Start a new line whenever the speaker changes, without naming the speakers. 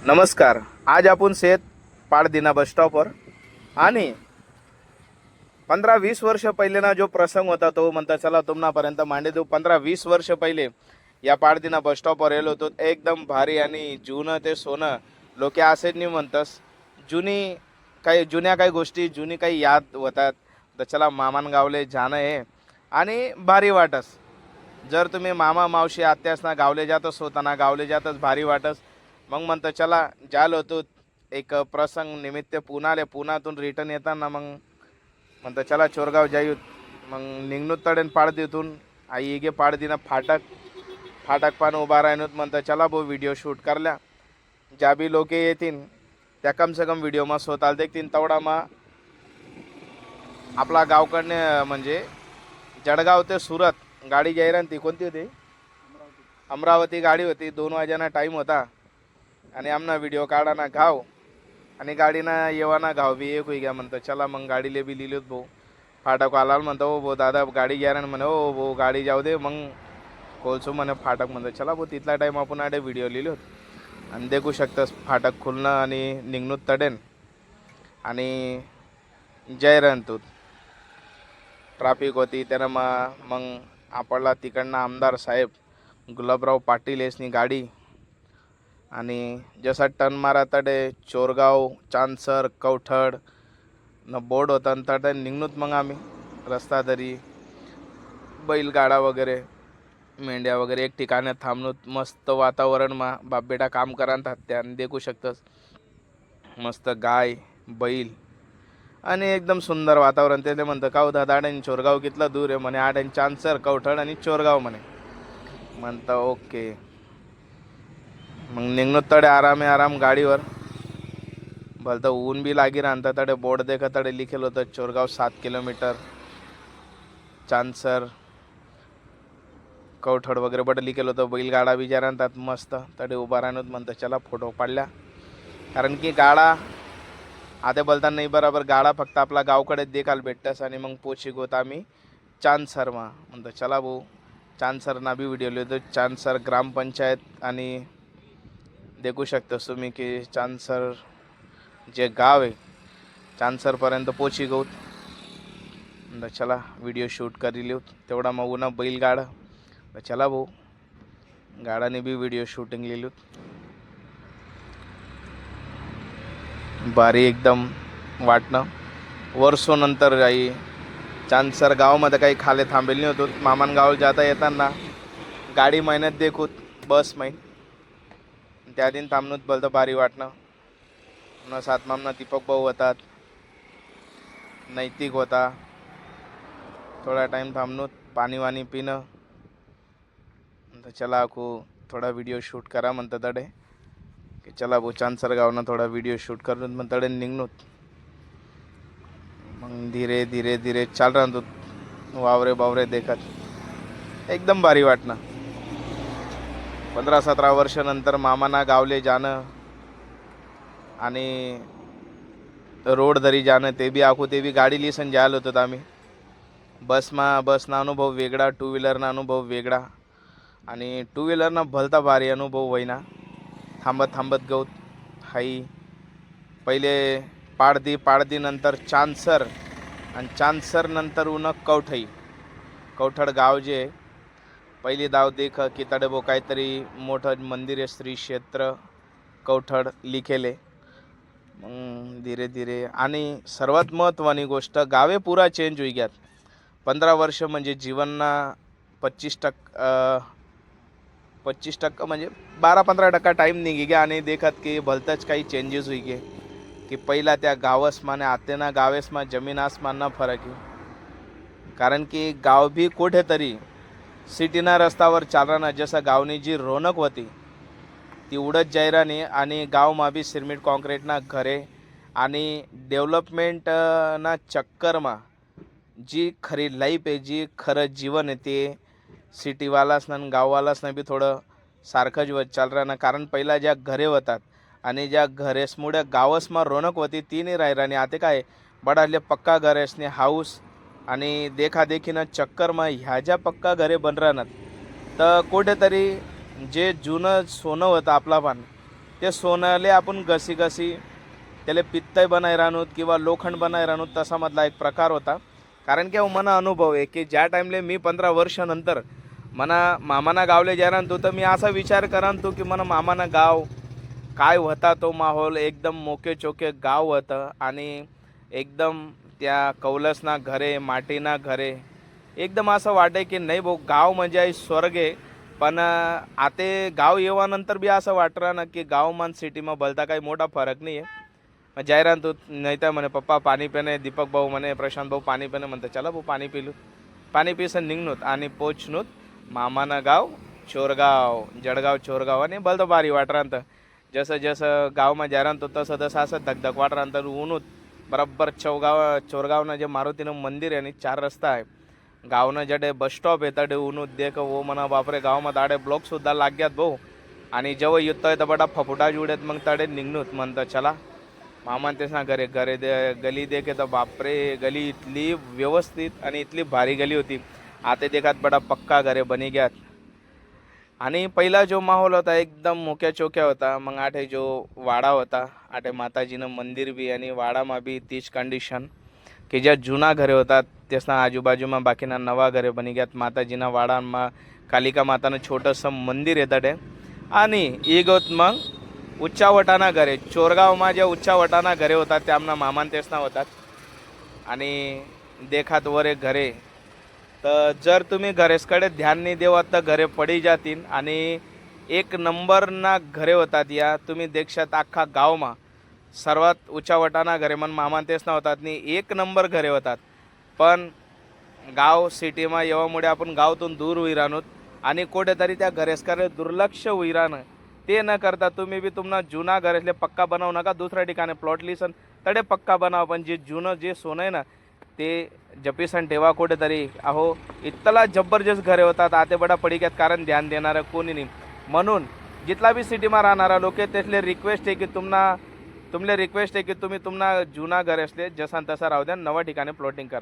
नमस्कार. आज आपण शेत पाडदिना बस स्टॉपवर आणि 15-20 वर्ष पहिले ना जो प्रसंग होता तो म्हणता चला तुम्हापर्यंत मांडे देऊ. 15-20 वर्ष पहिले या पाडदिना बस स्टॉपवर येलो होतो. एकदम भारी आणि जुनं ते सोनं लोक असेच नाही म्हणतस. जुन्या काही गोष्टी जुनी काही याद होतात. तर चला मामान गावले जाणं आहे आणि भारी वाटस. जर तुम्ही मामा मावशी आत्यासना गावले जातच होताना गावले जातच भारी वाटस. मग म्हणतं चला जाल होतो एक प्रसंग निमित्त पुण्यातून रिटर्न येताना मग म्हणतं चला चोरगाव जायूत. मग निघणूत तडेन पाडदीतून आई गे पाडदीनं फाटक पान उभा राहणूत. म्हणतं चला भाऊ व्हिडिओ शूट करल्या ज्या बी लोक येतील त्या कम से कम व्हिडिओ मस्त होताल देखतीन. तेवढा मग आपला गावकडने म्हणजे जळगाव ते सुरत गाडी जाईरान ती कोणती होती? अमरावती गाडी होती. 2 वाजेना टाईम होता आणि आमना व्हिडिओ काढाना घाव आणि गाडीना येवाना घाव बी एक होई गया. म्हणतं चला मग गाडीले बी लिहिलोत भाऊ. फाटक आला म्हणतो हो भाऊ दादा गाडी घ्या ना. म्हणे हो भाऊ गाडी जाऊ दे मग कोलसो म्हणे फाटक. म्हणतं चला भाऊ तिथला टाईम आपण आडे व्हिडिओ लिहिलोत आणि देखू शकतस फाटक खुलणं आणि निघणूत तडेन आणि जयरन तूत ट्राफिक होती. त्यानं मग आपला तिकडनं आमदार साहेब गुलाबराव पाटील यसनी गाडी आणि जसा टर्न मारा तडे चोरगाव चांदसर कवठड न बोर्ड होता तडे निघणूत. मग आम्ही रस्ता तरी बैलगाडा वगैरे मेंढ्या वगैरे एक ठिकाणी थांबणूत. मस्त वातावरण मा बाप बेटा काम करान त्या देखू शकतस. मस्त गाय बैल आणि एकदम सुंदर वातावरण. त्याने म्हणतं काव दादा आणि चोरगाव कितला दूर आहे? म्हणे 8 आणि चांदसर कवठड आणि चोरगाव म्हणे. म्हणतं ओके. मग निघणं तडे आराम गाडीवर भलतं ऊन बी लागी राहता तडे बोर्ड देखा तडे लिखेल होतं चोरगाव 7 किलोमीटर चांदसर कवठड वगैरे बट लिखेल होतं. बैलगाडा बी जा राहतात मस्त तडे उभा राहणं. म्हणतं चला फोटो पाडल्या कारण की गाडा आता बोलताना नाही बरोबर गाडा फक्त आपला गावकडे देखाल भेटतस आणि मग पोची गोत आम्ही चांदसरमा. म्हणतं चला भाऊ चांदसरना बी व्हिडिओ लिहितो. चांदसर ग्रामपंचायत आणि देखू शकतस तुम्ही की चांदसर जे गाव आहे चांदसरपर्यंत पोची गौत. चला व्हिडिओ शूट करी लिहूत. तेवढा मग उन्हा बैलगाडा चला भाऊ गाडाने बी व्हिडिओ शूटिंग लिहिलूत. भारी एकदम वाटणं. वर्षोनंतर आई चांदसर गावामध्ये काही खाले थांबेल नाही होतो. मामान गाव जाता येताना गाडी मेहनत देखूत बस मैन त्या दिन थांबणूत बोलतं भारी वाटणं. न सातमामना दीपक भाऊ होतात नैतिक होता. थोडा टाईम थांबणूत पाणी वाणी पिणं. चला आखू थोडा व्हिडिओ शूट करा म्हणतं तडे की चला भाऊ चांदसर गावनं थोडा व्हिडिओ शूट करून मग तडे निघणूत. मग धीरे धीरे धीरे चाल राहतो वावरे बावरे देखत एकदम भारी वाटणं. 15-17 वर्षानंतर मामाना गावले जाणं आणि रोड धरी जाणं ते बी आखू ते बी गाडी लिसन जायला होतो आम्ही. बसना अनुभव वेगळा 2 व्हीलरना अनुभव वेगळा आणि 2 व्हीलरना भलता भारी अनुभव होईना. थांबत गौत हाई पहिले पाडदी नंतर चांदसर आणि चांदसर नंतर उन कवठड गाव जे पहिली दाव देख की तडे बो काहीतरी मोठं मंदिर आहे श्री क्षेत्र कवठड लिखेले. मग धीरे धीरे आणि सर्वात महत्त्वाची गोष्ट गावे पुरा चेंज होई ग्यात. 15 वर्ष म्हणजे जीवनना 25% म्हणजे 12-15% टाईम निघी गया आणि देखत की भलतंच काही चेंजेस होई गे की पहिला त्या गावसमाने आतेना गावेसमा जमीन आसमानना फरक आहे. कारण की गाव बी कुठेतरी सिटीना रस्त्यावर चालराना जसं गावनी जी रोनक होती ती उडत जायरानी आणि गावमा बी सिरमिट कॉन्क्रीटना घरे आणि डेव्हलपमेंटना चक्करमा जी खरी लाईफ आहे जी खरं जीवन आहे ते सिटीवालासना आणि गाववालासना बी थोडं सारखंच होत चालराना. कारण पहिला ज्या घरे होतात आणि ज्या घरेसमुळे गावसमा रोनक होती ती नाही राहिरानी. आता काय बडाले पक्का घरेसने हाऊस आणि देखादेखीनं चक्करमा ह्या ज्या पक्का घरे बन राहणार तर कुठेतरी जे जुनं सोनं होतं आपला पण ते सोनाले आपण घसी घसी त्याला पित्तय बनाय राहणूत किंवा लोखंड बनाय राहणूत तसा मधला एक प्रकार होता. कारण की मना अनुभव आहे की ज्या टाईमले मी 15 वर्षानंतर मना मामाना गावले जाणार तो, तर मी असा विचार करान तो की मना मामाना गाव काय होता. तो माहोल एकदम मोके चोके गाव होतं आणि एकदम त्या कौलसना घरे माटीना घरे एकदम असं वाटे की नाही भाऊ गाव म्हणजे आहे स्वर्ग आहे. पण आते गाव येवानंतर बी असं वाटतं ना की गाव मान सिटीमा बोलता काही मोठा फरक नाही आहे. मग जायरान तू नाही तर म्हणे पप्पा पाणी पिणे, दीपक भाऊ म्हणे प्रशांत भाऊ पाणी पिणे म्हणतं. चला भाऊ पाणी पिलू. पाणी पिसन निघणूत आणि पोचणूत मामाना गाव चोरगाव, जळगाव चोरगाव आणि भलतं भारी वाटरांत. जसं जसं गावમાં जायरान तो तसं तसं असं धगधग वाटरांतर ऊनूत बरोबर चोरगावनं जे मारुतीनं मंदिर आहे आणि 4 रस्ता आहे. गावनं जडे बस स्टॉप येतात डे ऊनूत देख वो म्हणा बापरे गावમાં दाडे ब्लॉक सुद्धा लाग्यात भाऊ. आणि जेव्हा येतोय तर बडा फफुटा जुडेत मग तडे निघणूत म्हणतं. चला मामा तेच ना घरे घरे गली देखे तर बापरे गली इतली व्यवस्थित आणि इतली भारी गली होती. आता देखात बडा पक्का घरे बनी गयात. आणि पहिला जो माहोल होता एकदम मोक्या चोक्या होता. मग आठे जो वाडा होता आठे माताजीनं मंदिर बी आणि वाडामा बी तीच कंडिशन की ज्या जुना घरे होतात त्यासना आजूबाजूમાં बाकीना नवा घरे बनी गयात. माताजीना वाडाમાં कालिका मातानं छोटंसं मंदिर येतं आणि इगोत मग उच्चावटाना घरे. चोरगावમાં जे उच्चावटाना घरे होतात ते आमना मामान तेसना होतात. आणि देखात वर एक घरे तर जर तुम्ही घरेसकडे ध्यान नाही देवात तर घरे पडी जातील. आणि 1 नंबरना घरे होतात या तुम्ही देखशात अख्खा गावમાં सर्वात उच्चावटाना घरे मन मामान तेसना होतात आणि 1 नंबर घरे होतात. पण गाव सिटीમાં येवामुळे आपण गावातून दूर होई राहणोत आणि कुठेतरी त्या घरेसकडे दुर्लक्ष होई राहणं. ते न करता तुम्ही बी तुम्हाला जुना घरातले पक्का बनावू नका. दुसऱ्या ठिकाणी प्लॉट लिसन तडे पक्का बनाव. पण जे जुनं जे सोनं आहे ना ते जपीसन ठेवा कुठेतरी. अहो इतला जबरदस्त घरे होतात आते बडा पडिक्यात कारण ध्यान देणारं कोणी नाही. म्हणून जितला बी सिटीમાં राहणारा लोक त्यातले रिक्वेस्ट आहे की तुमले रिक्वेस्ट आहे की तुम्ही जुना घर असले जसा तसा राहू द्या, नवा ठिकाणी प्लॉटिंग करा.